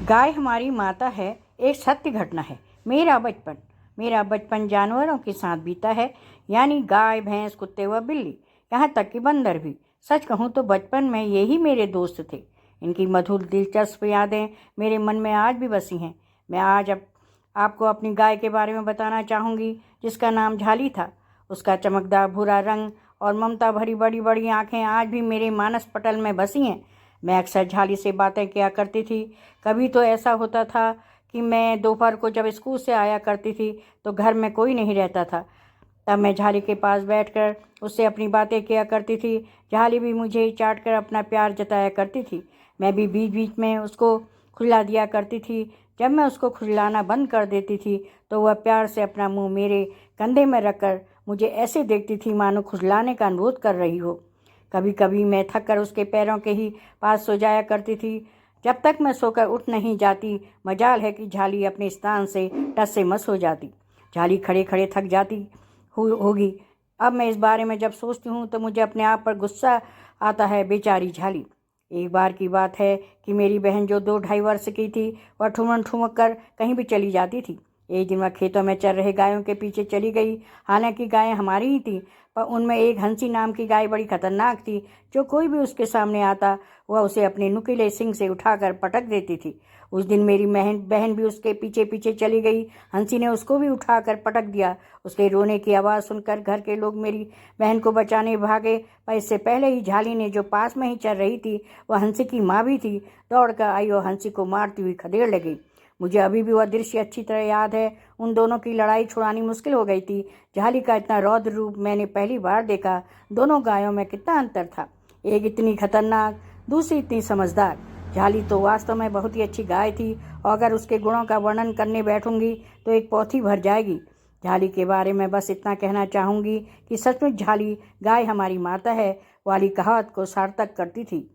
गाय हमारी माता है, एक सत्य घटना है। मेरा बचपन जानवरों के साथ बीता है, यानी गाय, भैंस, कुत्ते व बिल्ली, यहाँ तक कि बंदर भी। सच कहूँ तो बचपन में यही मेरे दोस्त थे। इनकी मधुर दिलचस्प यादें मेरे मन में आज भी बसी हैं। मैं आज आपको अपनी गाय के बारे में बताना चाहूँगी, जिसका नाम झाली था। उसका चमकदार भूरा रंग और ममता भरी बड़ी बड़ी आँखें आज भी मेरे मानस पटल में बसी हैं। मैं अक्सर झाली से बातें किया करती थी। कभी तो ऐसा होता था कि मैं दोपहर को जब स्कूल से आया करती थी तो घर में कोई नहीं रहता था। तब मैं झाली के पास बैठकर उससे अपनी बातें किया करती थी। झाली भी मुझे चाट कर अपना प्यार जताया करती थी। मैं भी बीच बीच में उसको खुजला दिया करती थी। जब मैं उसको खुजलाना बंद कर देती थी तो वह प्यार से अपना मुंह मेरे कंधे में रखकर मुझे ऐसे देखती थी मानो खुजलाने का अनुरोध कर रही हो। कभी कभी मैं थक कर उसके पैरों के ही पास सो जाया करती थी। जब तक मैं सोकर उठ नहीं जाती, मजाल है कि झाली अपने स्थान से टस से मस हो जाती। झाली खड़े खड़े थक जाती होगी। अब मैं इस बारे में जब सोचती हूँ तो मुझे अपने आप पर गुस्सा आता है। बेचारी झाली। एक बार की बात है कि मेरी बहन जो 2-2.5 वर्ष की थी, वह ठुमक ठुमक कर कहीं भी चली जाती थी। एक दिन वह खेतों में चल रहे गायों के पीछे चली गई। हालांकि गायें हमारी ही थी, पर उनमें एक हंसी नाम की गाय बड़ी खतरनाक थी। जो कोई भी उसके सामने आता वह उसे अपने नुकीले सींग से उठाकर पटक देती थी। उस दिन मेरी बहन भी उसके पीछे पीछे चली गई। हंसी ने उसको भी उठाकर पटक दिया। उसके रोने की आवाज़ सुनकर घर के लोग मेरी बहन को बचाने भागे, पर इससे पहले ही झाली ने, जो पास में ही चल रही थी, वह हंसी की माँ भी थी, दौड़कर आई और हंसी को मारती हुई खदेड़ लगी। मुझे अभी भी वह दृश्य अच्छी तरह याद है। उन दोनों की लड़ाई छुड़ानी मुश्किल हो गई थी। झाली का इतना रौद्र रूप मैंने पहली बार देखा। दोनों गायों में कितना अंतर था। एक इतनी खतरनाक, दूसरी इतनी समझदार। झाली तो वास्तव में बहुत ही अच्छी गाय थी, और अगर उसके गुणों का वर्णन करने बैठूंगी तो एक पोथी भर जाएगी। झाली के बारे में बस इतना कहना चाहूँगी कि सचमुच झाली गाय हमारी माता है वाली कहावत को सार्थक करती थी।